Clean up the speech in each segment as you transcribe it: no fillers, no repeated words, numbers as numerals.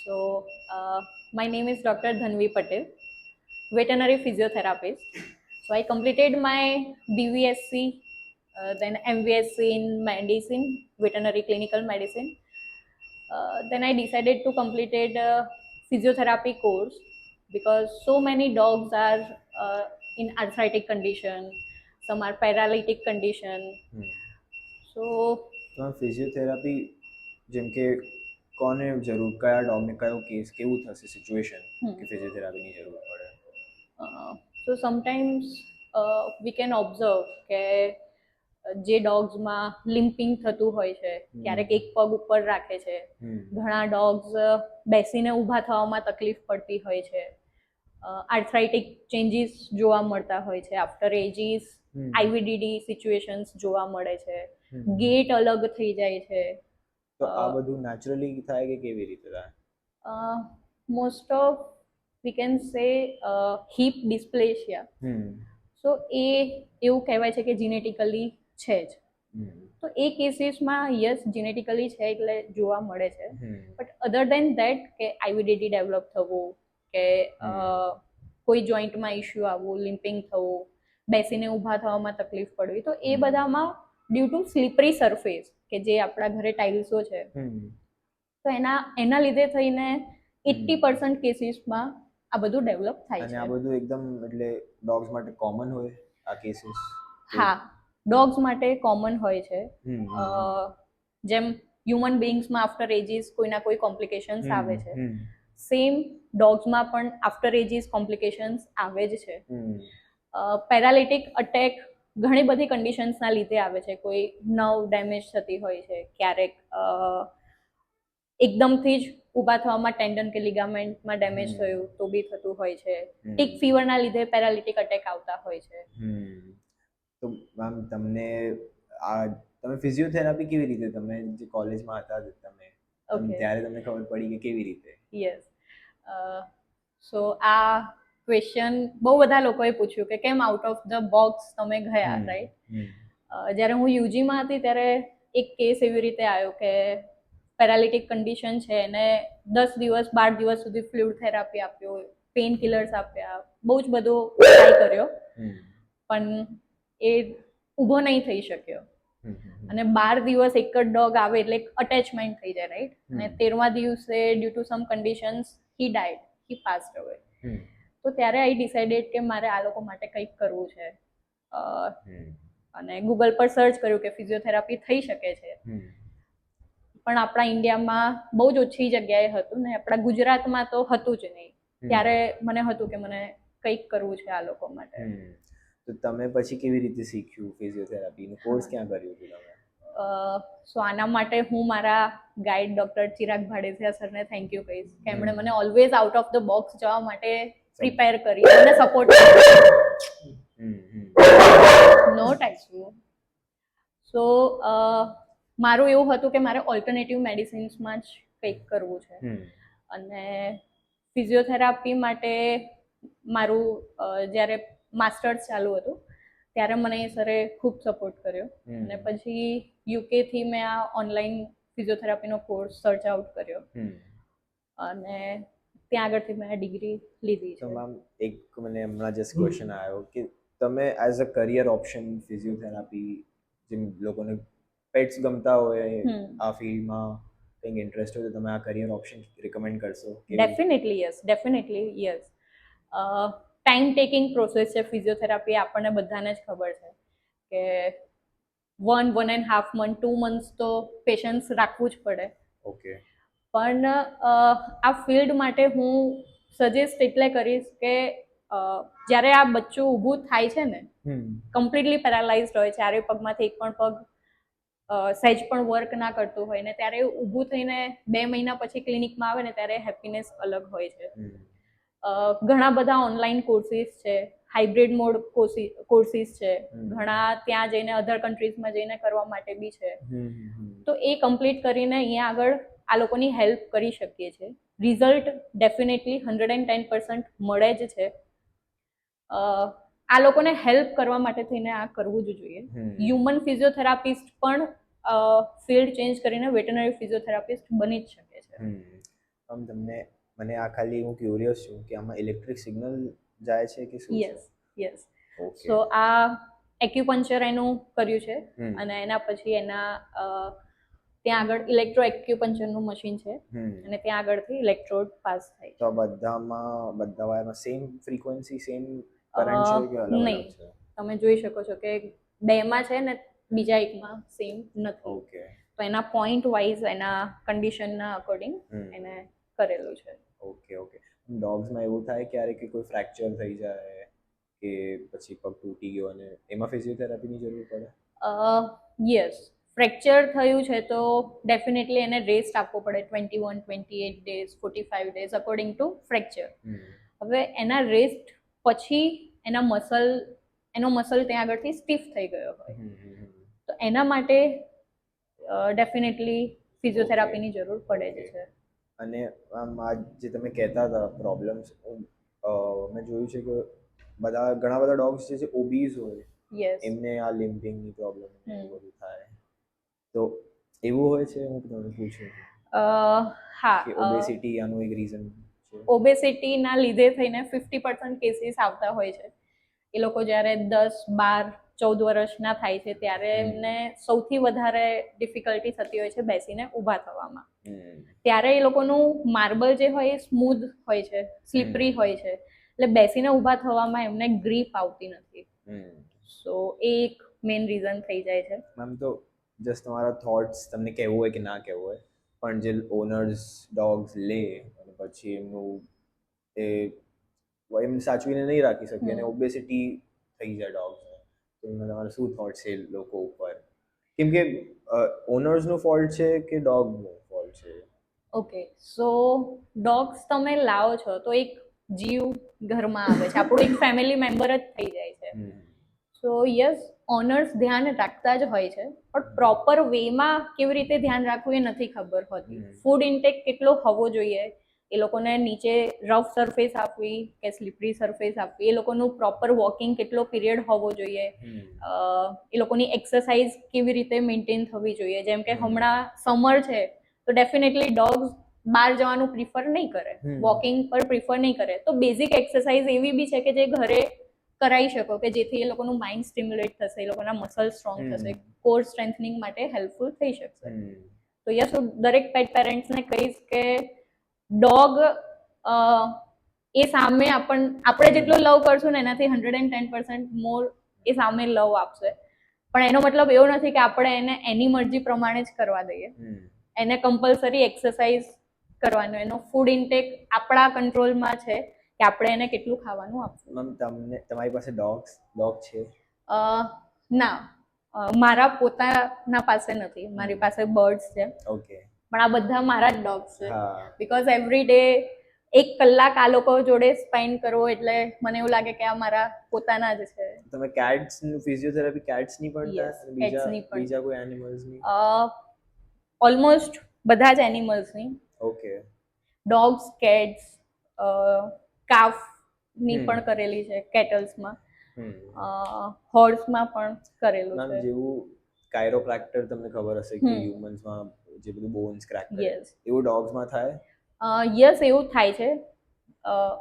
So, my name is Dr. Dhanvi Patel, veterinary physiotherapist. So, I completed my BVSC, then MVSC in medicine, veterinary clinical medicine. Then I decided to complete a physiotherapy course because so many dogs are in arthritic condition, some are paralytic condition. So, physiotherapy જેમ કે કોને જરૂર, કયા ડોગને કયો case કેવું થશે situation કે ફિઝિયોથેરાપીની જરૂર પડે? so sometimes we can observe કે જે ડોગ્સમાં લિમ્પિંગ થતું હોય છે, ક્યારેક એક પગ ઉપર રાખે છે, ઘણા ડોગ્સ બેસીને ઊભા થવામાં તકલીફ પડતી હોય છે, આર્થરાઇટિક ચેન્જીસ જોવા મળતા હોય છે, આફ્ટર એજીસ આઈવીડીડી સિચ્યુએશન્સ જોવા મળે છે, ગેટ અલગ થઈ જાય છે. તો આ બધું નેચરલી થાય કે કેવી રીતે થાય? Most of we can say hip dysplasia. So એ એવું કહેવાય છે કે જીનેટિકલી છે જ. તો એ કેસીસમાં યસ જીનેટિકલી છે એટલે જોવા મળે છે. બટ અધર દેન દેટ કે આઈવીડીડી ડેવલપ થવું કે કોઈ જોઈન્ટમાં ઇશ્યુ આવવું, લિમ્પિંગ થવું, બેસીને ઊભા થવામાં તકલીફ પડવી, તો એ બધામાં ડ્યુ ટુ સ્લીપરી સરફેસ કે જે આપણા ઘરે ટાઇલ્સો છે, તો એના લીધે થઈને 80% કેસીસમાં આ બધું ડેવલપ થાય છે. અને આ બધું એકદમ એટલે ડોગ્સ માટે કોમન હોય આ કેસીસ? હા, ડોગ્સ માટે કોમન હોય છે. જેમ હ્યુમન બીંગ્સમાં આફ્ટર એજીસ કોઈના કોઈ કોમ્પ્લિકેશન્સ આવે છે, સેમ ડોગ્સમાં પણ આફ્ટર એજીસ કોમ્પ્લિકેશન્સ આવે જ છે. પેરાલિટિક અટેક ઘણી બધી કન્ડિશન્સના લીધે આવે છે. કોઈ નર્વ ડેમેજ થતી હોય છે, ક્યારેક એકદમથી જ ઊભા થવામાં ટેન્ડન કે લિગામેન્ટમાં ડેમેજ થયું તો બી થતું હોય છે. ટીક ફીવરના લીધે પેરાલિટિક અટેક આવતા હોય છે. તો મેમ તમને તમે ફિઝિયોથેરાપી કેવી રીતે, તમે જે કોલેજમાં હતા તમે ત્યારે તમને ખબર પડી કે કેવી રીતે? યસ, સો આ ક્વેશ્ચન બહુ બધા લોકોએ પૂછ્યું કે came out of the box તમે ગયા, રાઈટ? જ્યારે હું યુજીમાં હતી ત્યારે એક કેસ એવી રીતે આવ્યો કે પેરાલિટિક કન્ડિશન છે એને 10 દિવસ 12 દિવસ સુધી ફ્લુઇડ થેરાપી આપ્યો, પેઇન કિલર્સ આપ્યા, બહુ જ બધો ટ્રાય કર્યો, પણ એ ઊભો નહીં થઈ શક્યો. અને 12 દિવસ એક જ ડોગ આવે એટલે એક અટેચમેન્ટ થઈ જાય, રાઈટ? અને 13મા દિવસે due to some conditions he died, he passed away. તો ત્યારે આઈ ડિસાઇડેડ કે મારે આ લોકો માટે કંઈક કરવું છે. અને ગૂગલ પર સર્ચ કર્યું કે ફિઝિયોથેરાપી થઈ શકે છે, પણ આપણા ઇન્ડિયામાં બહુ જ ઓછી જગ્યાએ હતું ને આપણા ગુજરાતમાં તો હતું જ નહીં. ત્યારે મને હતું કે મને કંઈક કરવું છે આ લોકો માટે. તો તમે પછી કેવી રીતે શીખ્યું ફિઝિયોથેરાપીનો કોર્સ, ક્યાં કર્યું હતું તમે? સો આના માટે હું મારા ગાઈડ ડોક્ટર ચિરાગ ભાડેસિયા સરને થેન્ક યુ કહીશ કે એમણે મને always out of the box જવા માટે પ્રિપેર કરી અને સપોર્ટ કર્યો. નો ટાઈમ. સો મારું એવું હતું કે મારે ઓલ્ટરનેટિવ મેડિસિન્સમાં જ કંઈક કરવું છે. અને ફિઝિયોથેરાપી માટે મારું જ્યારે માસ્ટર્સ ચાલુ હતું ત્યારે મને એ સરે ખૂબ સપોર્ટ કર્યો. અને પછી યુકેથી મેં આ ઓનલાઈન ફિઝિયોથેરાપીનો કોર્સ સર્ચ આઉટ કર્યો અને ત્યાં આગળથી મેં ડિગ્રી લીધી છે. તો મેમ એક મને હમણાં જસ્ટ ક્વેશ્ચન આવ્યો કે તમે as a career option physiotherapy, જેમ લોકોને પેટ્સ ગમતા હોય આ ફિલ્ડમાં કંઈક ઇન્ટરેસ્ટ હોય તો તમે આ કરિયર ઓપ્શન રિકમેન્ડ કરશો? Definitely yes, definitely yes. Time taking process છે ફિઝિયોથેરાપી, આપણને બધાને જ ખબર છે કે 1.5 month 2 months તો પેશન્સ રાખવું જ પડે. ઓકે. પણ આ ફિલ્ડ માટે હું સજેસ્ટ એટલે કરીશ કે જ્યારે આ બચ્ચું ઊભું થાય છે ને, કમ્પ્લીટલી પેરાલાઇઝડ હોય, ચારે પગમાંથી એક પણ પગ સહેજ પણ વર્ક ના કરતું હોય ને ત્યારે ઊભું થઈને 2 મહિના પછી ક્લિનિકમાં આવે ને ત્યારે હેપીનેસ અલગ હોય છે. ઘણા બધા ઓનલાઈન કોર્સિસ છે, હાઇબ્રિડ મોડ કોર્સિસ છે, ઘણા ત્યાં જઈને અધર કન્ટ્રીઝમાં જઈને કરવા માટે બી છે. તો એ કમ્પ્લીટ કરીને અહીંયા આગળ આ લોકોની હેલ્પ કરી શકીએ છીએ. રિઝલ્ટ ડેફિનેટલી 110% મળે જ છે. આ લોકોને હેલ્પ કરવા માટે થઈને આ કરવું જ જોઈએ. હ્યુમન ફિઝિયોથેરાપિસ્ટ પણ ફિલ્ડ ચેન્જ કરીને વેટરનરી ફિઝિયોથેરાપિસ્ટ બની જ શકે છે. આમ મને આ ખાલી હું ક્યુરિયસ છું કે આમાં ઇલેક્ટ્રિક સિગ્નલ જાય છે કે શું છે? Yes okay. સો આ એક્યુપંચર એનું કર્યું છે હમ. અને એના પછી એના ત્યાં આગળ ઇલેક્ટ્રો એક્યુપંચરનું મશીન છે અને ત્યાં આગળથી ઇલેક્ટ્રોડ પાસ થાય તો છે. બધા વાયરમાં સેમ ફ્રીક્વન્સી સેમ કરંટ છે કે અલગ નહીં. અલગ છે? તમે જોઈ શકો છો કે બેમાં છે ને બીજા એકમાં સેમ નથી. ઓકે. તો એના પોઈન્ટ વાઇઝ એના કન્ડિશનના અકોર્ડિંગ એને કરેલું છે. ઓકે. ડોગ્સમાં એવું થાય ક્યારે કે કોઈ ફ્રેક્ચર થઈ જાય કે પછી પગ તૂટી ગયો અને એમાં ફિઝિયોથેરાપીની જરૂર પડે? યસ, ફ્રેક્ચર થયું છે તો ડેફિનેટલી એને રેસ્ટ આપવો પડે 21, 28 days, 45 days according to fracture. હવે એના રેસ્ટ પછી એનો મસલ ત્યાં આગળથી સ્ટીફ થઈ ગયો હોય તો એના માટે ડેફિનેટલી ફિઝિયોથેરાપીની જરૂર પડે જ છે. અને આમ આ જે તમે કહેતા હતા પ્રોબ્લેમ્સ, મેં જોયું છે કે ઘણા બધા ડોગ્સ જે છે ઓબીઝ હોય, એમને આ લિમ્પિંગની પ્રોબ્લેમ બધું થાય, તો એવું હોય છે? હું તમને પૂછું હા, કે ઓબેસિટી આનું એક રીઝન છે? ઓબેસિટીના લીધે થઈને 50% કેસીસ આવતા હોય છે. એ લોકો જ્યારે 10, 12, 14 વર્ષના થાય છે ત્યારે એમને સૌથી વધારે ડિફિકલ્ટી થતી હોય છે બેસીને ઊભા થવામાં. ત્યારે એ લોકોનું માર્બલ જે હોય એ સ્મૂધ હોય છે, સ્લીપરી હોય છે, એટલે બેસીને ઊભા થવામાં એમને ગ્રીપ આવતી નથી. સો એ એક મેઇન રીઝન થઈ જાય છે. મેમ, તો જસ્ટ તમારા થોટ્સ, તમને કહેવું હોય કે ના કહેવું હોય, પણ જે ઓનર્સ ડોગ્સ લે અને પછી એમ સાચવીને નહીં રાખી શકે અને ઓબેસિટી થઈ જાય ડોગ્સને, તો એમાં તમારા શું થોટ્સ છે લોકો ઉપર? કેમ કે ઓનર્સનો ફોલ્ટ છે કે ડોગનો ફોલ્ટ છે? ઓકે, સો ડોગ્સ તમે લાવો છો તો એક જીવ ઘરમાં આવે છે, આપણું એક ફેમિલી મેમ્બર જ થઈ જાય છે. સો યસ, ઓનર્સ ધ્યાન રાખતા જ હોય છે, પણ પ્રોપર વેમાં કેવી રીતે ધ્યાન રાખવું એ નથી ખબર હોતી. ફૂડ ઇન્ટેક કેટલો હોવો જોઈએ, એ લોકોને નીચે રફ સરફેસ આપવી કે સ્લીપરી સરફેસ આપવી, એ લોકોનું પ્રોપર વોકિંગ કેટલો પીરિયડ હોવો જોઈએ, એ લોકોની એક્સરસાઇઝ કેવી રીતે મેન્ટેન થવી જોઈએ. જેમ કે હમણાં સમર છે તો ડેફિનેટલી ડોગ્સ બહાર જવાનું પ્રિફર નહીં કરે, વોકિંગ પર પ્રિફર નહીં કરે, તો બેઝિક એક્સરસાઇઝ એવી બી છે કે જે ઘરે કરાવી શકો કે જેથી એ લોકોનું માઇન્ડ સ્ટિમ્યુલેટ થશે, એ લોકોના મસલ સ્ટ્રોંગ થશે, કોર સ્ટ્રેન્થનિંગ માટે હેલ્પફુલ થઈ શકશે. તો યસ, હું દરેક પેટ પેરેન્ટ્સને કહીશ કે ડોગ એ સામે આપણે જેટલો લવ કરશું ને એનાથી 110% મોર એ સામે લવ આપશે. પણ એનો મતલબ એવો નથી કે આપણે એને એની મરજી પ્રમાણે જ કરવા દઈએ. એને કમ્પલસરી એક્સરસાઇઝ કરવાનો, એનો ફૂડ ઇન્ટેક આપણા કંટ્રોલમાં છે કે આપણે એને કેટલું ખાવાનું આપવું. મેમ, તમારી પાસે ડોગ છે? ના, મારા પોતાના પાસે નથી, મારી પાસે બર્ડ્સ છે. ઓકે. પણ આ બધા મારા જ ડોગ્સ છે, બીકોઝ એવરી ડે 1 કલાક આ લોકો જોડે સ્પેન્ડ કરવો એટલે મને એવું લાગે કે આ મારા પોતાના જ છે. તમે કેટ્સની ફિઝિયોથેરાપી કેટ્સની પણ થાય? બીજા કોઈ એનિમલ્સની? ઓલમોસ્ટ બધા જ એનિમલ્સની. ઓકે. ડોગ્સ, કેટ્સ, કાફની પણ કરેલી છે, કેટલ્સમાં, હોર્સમાં પણ કરેલું છે. જેવું કાયરોપ્રેક્ટર તમને ખબર હશે કે હ્યુમન્સમાં જે બધું બોન્સ ક્રેક કરે, એવું ડોગ્સમાં થાય? યસ, એવું થાય છે.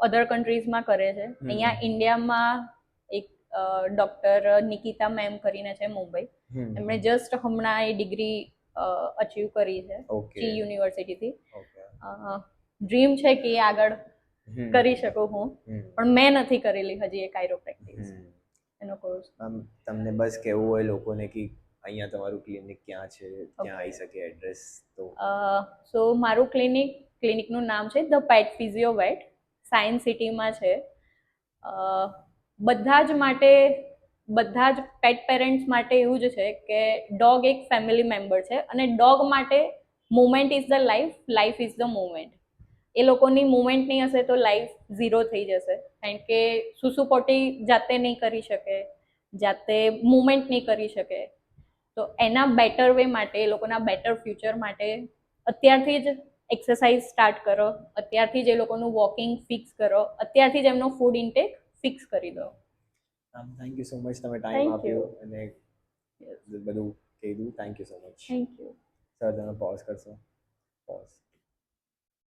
અધર કન્ટ્રીઝમાં કરે છે. અહીંયા ઇન્ડિયામાં એક ડોક્ટર નિકિતા મેમ કરીને છે મુંબઈ, એમણે જસ્ટ હમણાં એ ડિગ્રી અચીવ કરી છે ચી યુનિવર્સિટીથી. ડ્રીમ છે કે આગળ કરી શકું હું, પણ મેં નથી કરેલી હજી એ કાયરોપ્રેક્ટિસ એનો કોર્સ. તમને બસ કહેવું હોય લોકોને કે અહીંયા તમારું ક્લિનિક ક્યાં છે, ક્યાં આવી શકે એડ્રેસ? તો સો મારું ક્લિનિકનું નામ છે the pet physio vet, science સિટીમાં છે. બધા જ પેટ પેરેન્ટ્સ માટે એવું જ છે કે ડોગ એક ફેમિલી મેમ્બર છે અને ડોગ માટે movement is the life, life is the movement. એ લોકોની મુવમેન્ટ નહીં હશે તો લાઈફ ઝીરો થઈ જશે, કારણ કે સુસુપોટી જાતે નહીં કરી શકે, જાતે મુવમેન્ટ નહીં કરી શકે. તો એના બેટર વે માટે, એ લોકોના બેટર ફ્યુચર માટે અત્યારથી જ એક્સરસાઇઝ સ્ટાર્ટ કરો, અત્યારથી જ એ લોકોનું વોકિંગ ફિક્સ કરો, અત્યારથી જ એમનો ફૂડ ઇન્ટેક ફિક્સ કરી દો. થેન્ક યુ સો મચ, તમે ટાઈમ આપ્યો અને બધું કીધું. Thank you so much. Thank you. Sir, તમે પોઝ કરશો? પોઝ.